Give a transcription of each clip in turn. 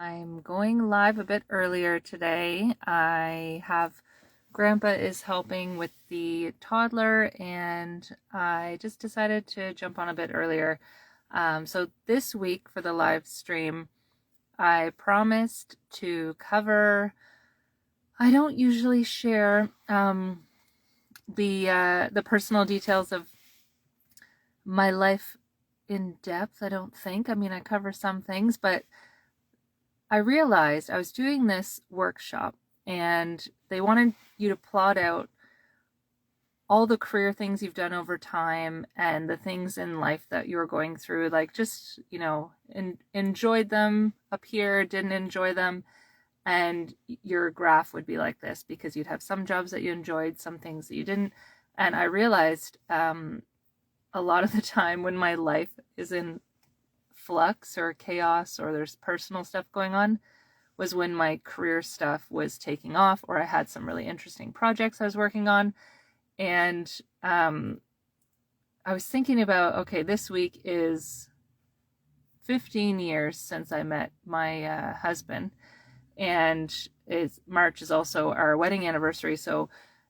I'm going live a bit earlier today. Grandpa is helping with the toddler, and I just decided to jump on a bit earlier. So this week for the live stream, I promised to cover. I don't usually share the personal details of my life in depth. I don't think. I mean, I cover some things, but I realized I was doing this workshop and they wanted you to plot out all the career things you've done over time and the things in life that you were going through, like just, enjoyed them up here, didn't enjoy them. And your graph would be like this because you'd have some jobs that you enjoyed, some things that you didn't. And I realized a lot of the time when my life is in flux or chaos or there's personal stuff going on was when my career stuff was taking off or I had some really interesting projects I was working on. And I was thinking about, okay, this week is 15 years since I met my husband, and March is also our wedding anniversary, so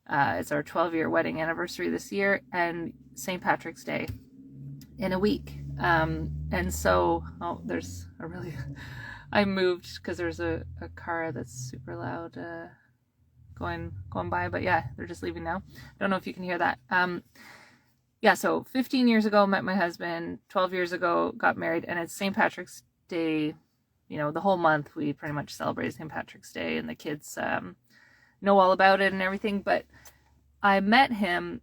it's our 12-year wedding anniversary this year, and St. Patrick's Day in a week. And so, there's a really, I moved because there's a car that's super loud going by, but yeah, they're just leaving now. I don't know if you can hear that. Yeah, so 15 years ago, met my husband, 12 years ago, got married, and it's St. Patrick's Day, the whole month we pretty much celebrate St. Patrick's Day, and the kids know all about it and everything, but I met him,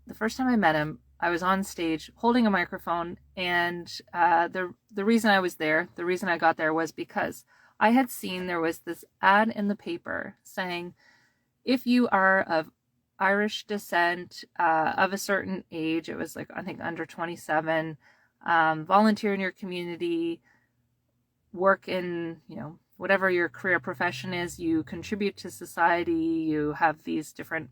the first time I met him, I was on stage holding a microphone, and the reason I was there, the reason I got there was because I had seen there was this ad in the paper saying, if you are of Irish descent, of a certain age, it was like, I think under 27, volunteer in your community, work in, whatever your career profession is, you contribute to society, you have these different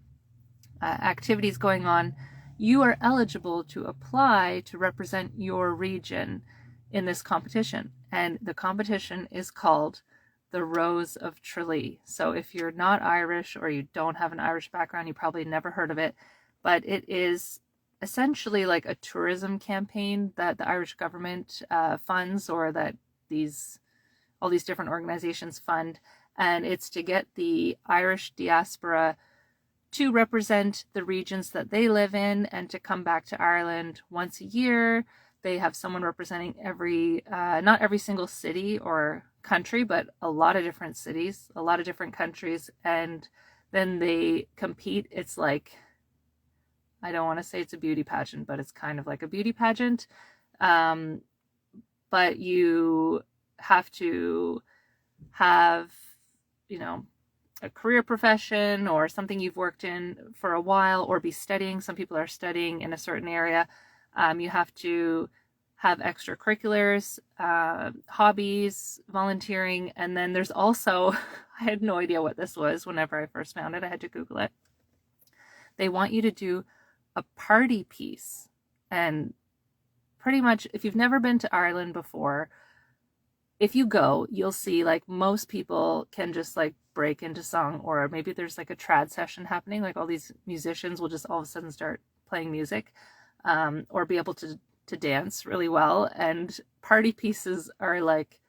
activities going on, you are eligible to apply to represent your region in this competition. And the competition is called the Rose of Tralee. So if you're not Irish or you don't have an Irish background, you probably never heard of it, but it is essentially like a tourism campaign that the Irish government funds, or that all these different organizations fund. And it's to get the Irish diaspora to represent the regions that they live in and to come back to Ireland once a year. They have someone representing not every single city or country, but a lot of different cities, a lot of different countries. And then they compete. It's like, I don't want to say it's a beauty pageant, but it's kind of like a beauty pageant. But you have to have, a career profession or something you've worked in for a while, or be studying. Some people are studying in a certain area. You have to have extracurriculars, hobbies, volunteering. And then there's also, I had no idea what this was whenever I first found it. I had to Google it. They want you to do a party piece. And pretty much, if you've never been to Ireland before, if you go, you'll see like most people can just like break into song, or maybe there's like a trad session happening, like all these musicians will just all of a sudden start playing music, or be able to dance really well. And party pieces are like,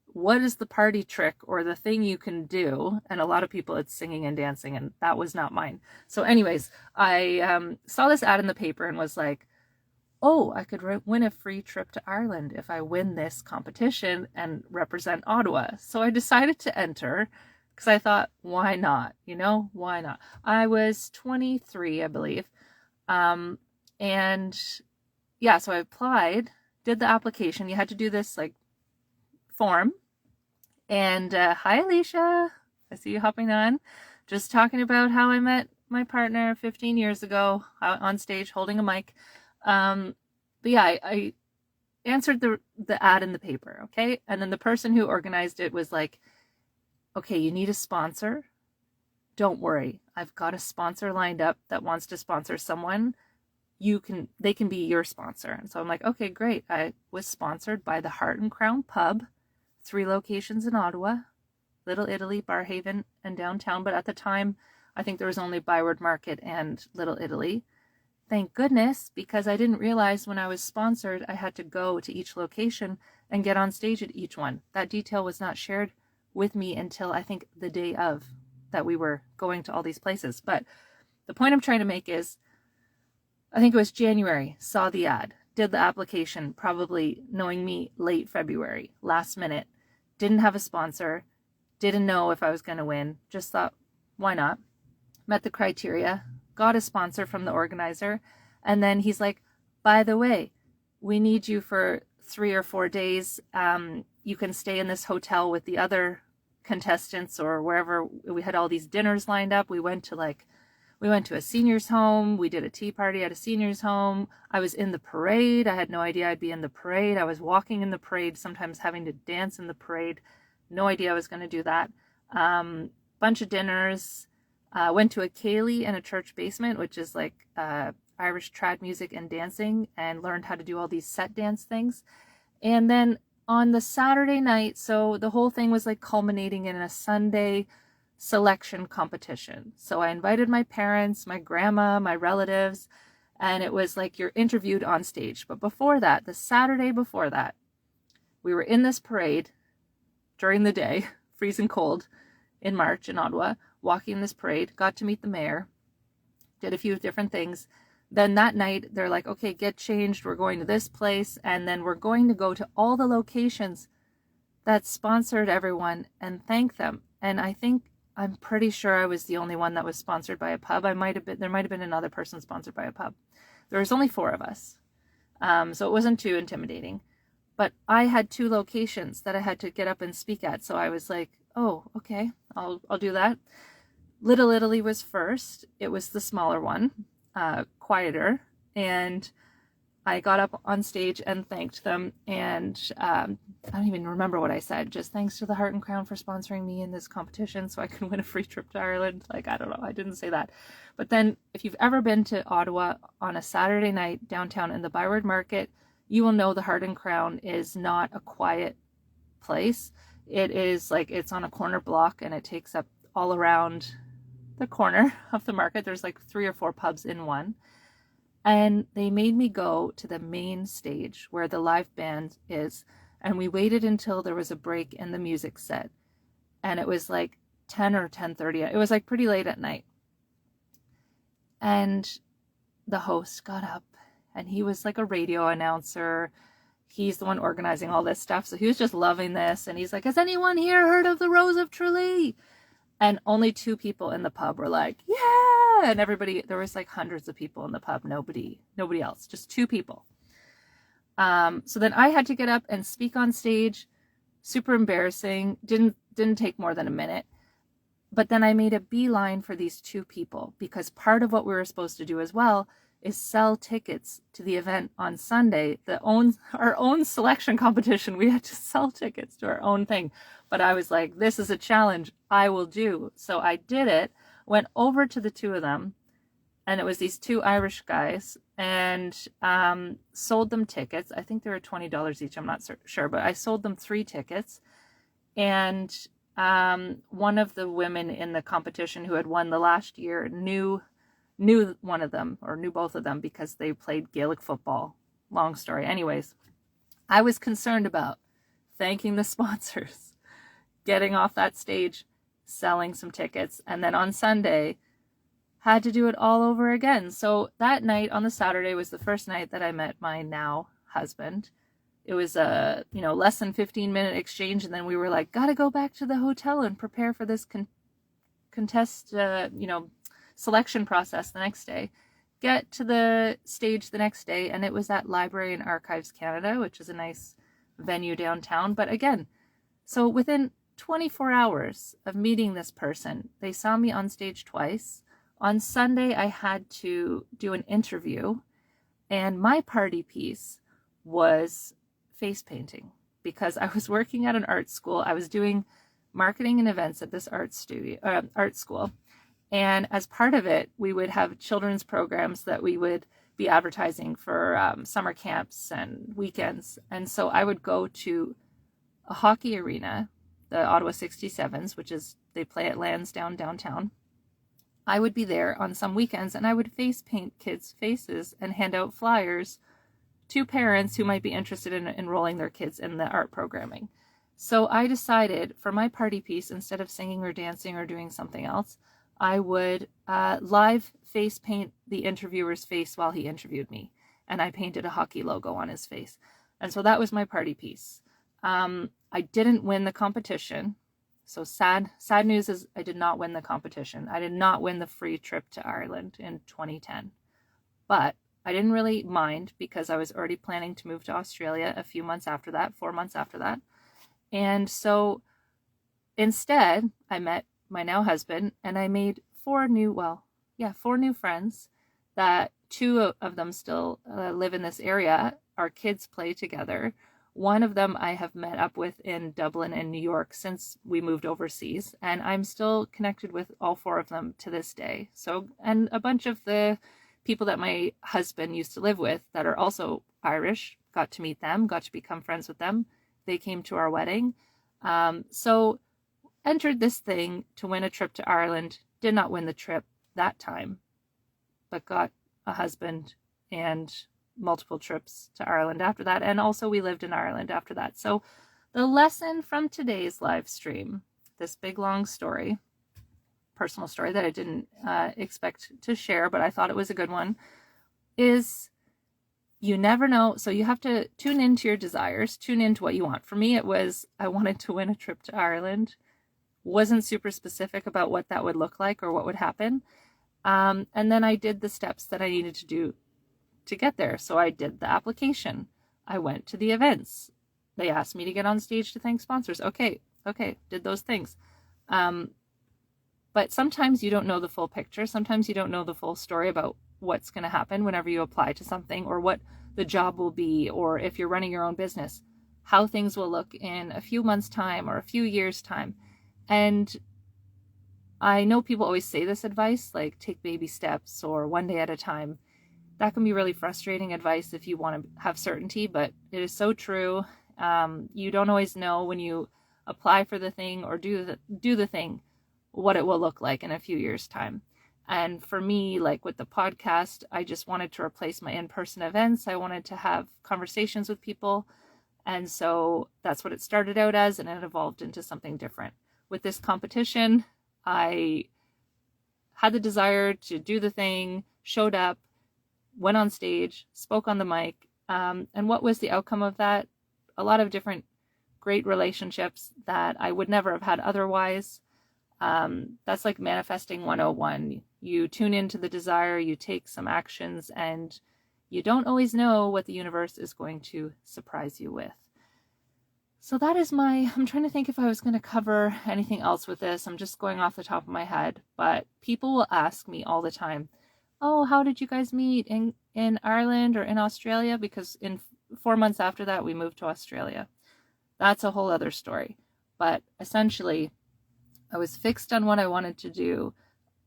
what is the party trick or the thing you can do? And a lot of people, it's singing and dancing, and that was not mine. So anyways, I saw this ad in the paper and was like, oh, I could win a free trip to Ireland if I win this competition and represent Ottawa. So I decided to enter because I thought, why not? Why not? I was 23, I believe. And yeah, so I applied, did the application. You had to do this like form. And hi, Alicia. I see you hopping on. Just talking about how I met my partner 15 years ago on stage holding a mic. But yeah, I answered the ad in the paper, okay? And then the person who organized it was like, okay, you need a sponsor. Don't worry, I've got a sponsor lined up that wants to sponsor someone. they can be your sponsor. And so I'm like, okay, great. I was sponsored by the Heart and Crown Pub, 3 locations in Ottawa, Little Italy, Barhaven, and downtown. But at the time, I think there was only Byward Market and Little Italy. Thank goodness, because I didn't realize when I was sponsored, I had to go to each location and get on stage at each one. That detail was not shared with me until I think the day of that we were going to all these places. But the point I'm trying to make is, I think it was January, saw the ad, did the application, probably knowing me late February, last minute, didn't have a sponsor, didn't know if I was going to win, just thought, why not? Met the criteria, got a sponsor from the organizer, and then he's like, by the way, we need you for 3 or 4 days. You can stay in this hotel with the other contestants or wherever. We had all these dinners lined up. We went to a senior's home. We did a tea party at a senior's home. I was in the parade. I had no idea I'd be in the parade. I was walking in the parade, sometimes having to dance in the parade. No idea I was going to do that. Bunch of dinners. Went to a ceilidh in a church basement, which is like Irish trad music and dancing, and learned how to do all these set dance things. And then on the Saturday night, so the whole thing was like culminating in a Sunday selection competition. So I invited my parents, my grandma, my relatives, and it was like you're interviewed on stage. But before that, the Saturday before that, we were in this parade during the day, freezing cold in March in Ottawa, walking this parade, got to meet the mayor, did a few different things. Then that night, they're like, okay, get changed. We're going to this place. And then we're going to go to all the locations that sponsored everyone and thank them. And I'm pretty sure I was the only one that was sponsored by a pub. There might have been another person sponsored by a pub. There was only 4 of us. So it wasn't too intimidating. But I had 2 locations that I had to get up and speak at. So I was like, oh, okay, I'll do that. Little Italy was first. It was the smaller one, quieter. And I got up on stage and thanked them. And I don't even remember what I said. Just thanks to the Heart and Crown for sponsoring me in this competition so I can win a free trip to Ireland. Like, I don't know. I didn't say that. But then if you've ever been to Ottawa on a Saturday night downtown in the Byward Market, you will know the Heart and Crown is not a quiet place. It is like, it's on a corner block and it takes up all around the corner of the market. There's like 3 or 4 pubs in one. And they made me go to the main stage where the live band is. And we waited until there was a break in the music set. And it was like 10 or 10:30. It was like pretty late at night. And the host got up and he was like a radio announcer. He's the one organizing all this stuff. So he was just loving this. And he's like, has anyone here heard of the Rose of Tralee? And only 2 people in the pub were like, yeah. And everybody, there was like hundreds of people in the pub. Nobody else, just 2 people. So then I had to get up and speak on stage. Super embarrassing. Didn't take more than a minute. But then I made a beeline for these 2 people because part of what we were supposed to do as well is sell tickets to the event on Sunday, our own selection competition. We had to sell tickets to our own thing. But I was like, this is a challenge I will do. So I did it, went over to the 2 of them, and it was these 2 Irish guys, and sold them tickets. I think they were $20 each. I'm not sure, but I sold them 3 tickets. And one of the women in the competition who had won the last year knew one of them, or knew both of them, because they played Gaelic football. Long story. Anyways, I was concerned about thanking the sponsors, getting off that stage, selling some tickets, and then on Sunday had to do it all over again. So that night on the Saturday was the first night that I met my now husband. It was a less than 15-minute exchange, and then we were like, gotta go back to the hotel and prepare for this selection process the next day. Get to the stage the next day, and it was at Library and Archives Canada, which is a nice venue downtown. But again, so within 24 hours of meeting this person, they saw me on stage twice. On Sunday, I had to do an interview, and my party piece was face painting because I was working at an art school. I was doing marketing and events at this art school. And as part of it, we would have children's programs that we would be advertising for summer camps and weekends. And so I would go to a hockey arena, the Ottawa 67s, which is, they play at Lansdowne downtown. I would be there on some weekends and I would face paint kids' faces and hand out flyers to parents who might be interested in enrolling their kids in the art programming. So I decided for my party piece, instead of singing or dancing or doing something else, I would live face paint the interviewer's face while he interviewed me. And I painted a hockey logo on his face. And so that was my party piece. I didn't win the competition. So sad news is I did not win the competition. I did not win the free trip to Ireland in 2010. But I didn't really mind because I was already planning to move to Australia a few months after that, 4 months after that. And so instead, I met my now husband and I made four new friends that 2 of them still live in this area. Our kids play together. One of them I have met up with in Dublin and New York since we moved overseas, and I'm still connected with all 4 of them to this day. So, and a bunch of the people that my husband used to live with that are also Irish, got to meet them, got to become friends with them. They came to our wedding. So entered this thing to win a trip to Ireland, did not win the trip that time, but got a husband and multiple trips to Ireland after that. And also we lived in Ireland after that. So the lesson from today's live stream, this big long story, personal story that I didn't expect to share, but I thought it was a good one, is you never know. So you have to tune into your desires, tune into what you want. For me, it was, I wanted to win a trip to Ireland. Wasn't super specific about what that would look like or what would happen. And then I did the steps that I needed to do to get there. So I did the application. I went to the events. They asked me to get on stage to thank sponsors. Okay, did those things. But sometimes you don't know the full picture. Sometimes you don't know the full story about what's going to happen whenever you apply to something, or what the job will be, or if you're running your own business, how things will look in a few months' time or a few years' time. And I know people always say this advice, like take baby steps or one day at a time. That can be really frustrating advice if you want to have certainty, but it is so true. You don't always know when you apply for the thing or do the thing what it will look like in a few years' time. And for me, like with the podcast, I just wanted to replace my in-person events. I wanted to have conversations with people. And so that's what it started out as, and it evolved into something different. With this competition, I had the desire to do the thing, showed up, went on stage, spoke on the mic. And what was the outcome of that? A lot of different great relationships that I would never have had otherwise. That's like manifesting 101. You tune into the desire, you take some actions, and you don't always know what the universe is going to surprise you with. So that is I'm trying to think if I was going to cover anything else with this. I'm just going off the top of my head, but people will ask me all the time, oh, how did you guys meet in Ireland or in Australia? Because in 4 months after that, we moved to Australia. That's a whole other story. But essentially, I was fixed on what I wanted to do.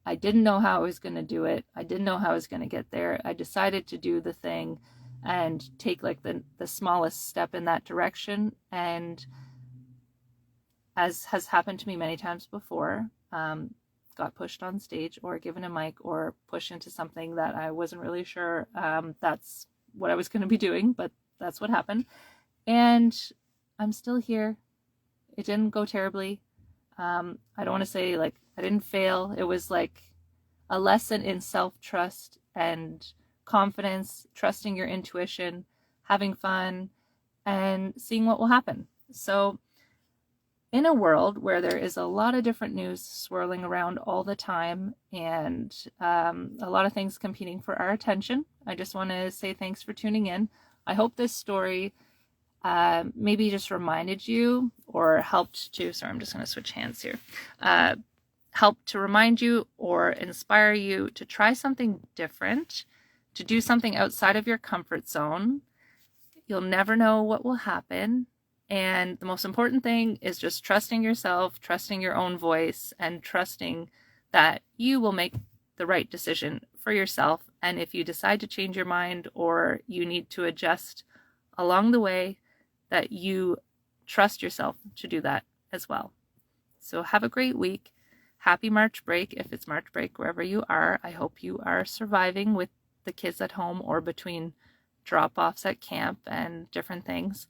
I didn't know how I was going to do it. I didn't know how I was going to get there. I decided to do the thing and take like the smallest step in that direction. And as has happened to me many times before, got pushed on stage or given a mic or pushed into something that I wasn't really sure that's what I was going to be doing, but that's what happened. And I'm still here. It didn't go terribly. I don't want to say like I didn't fail. It was like a lesson in self-trust and confidence, trusting your intuition, having fun, and seeing what will happen. So in a world where there is a lot of different news swirling around all the time and a lot of things competing for our attention, I just want to say thanks for tuning in. I hope this story maybe just reminded you or helped to, sorry, I'm just going to switch hands here, helped to remind you or inspire you to try something different, to do something outside of your comfort zone. You'll never know what will happen. And the most important thing is just trusting yourself, trusting your own voice, and trusting that you will make the right decision for yourself And if you decide to change your mind or you need to adjust along the way, that you trust yourself to do that as well. So have a great week. Happy March break if it's March break wherever you are. I hope you are surviving with the kids at home or between drop-offs at camp and different things.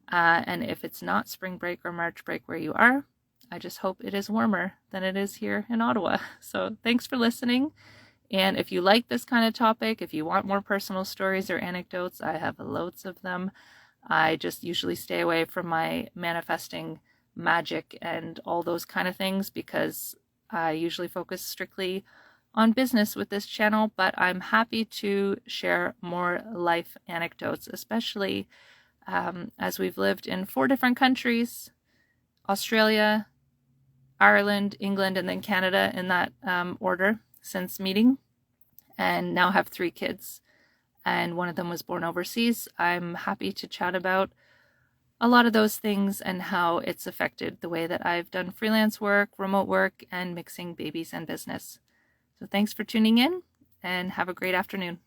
And if it's not spring break or March break where you are, I just hope it is warmer than it is here in Ottawa. So thanks for listening. And if you like this kind of topic, if you want more personal stories or anecdotes, I have loads of them. I just usually stay away from my manifesting magic and all those kind of things because I usually focus strictly on business with this channel, but I'm happy to share more life anecdotes, especially as we've lived in 4 different countries, Australia, Ireland, England, and then Canada in that order since meeting, and now have 3 kids, and one of them was born overseas. I'm happy to chat about a lot of those things and how it's affected the way that I've done freelance work, remote work, and mixing babies and business. So thanks for tuning in, and have a great afternoon.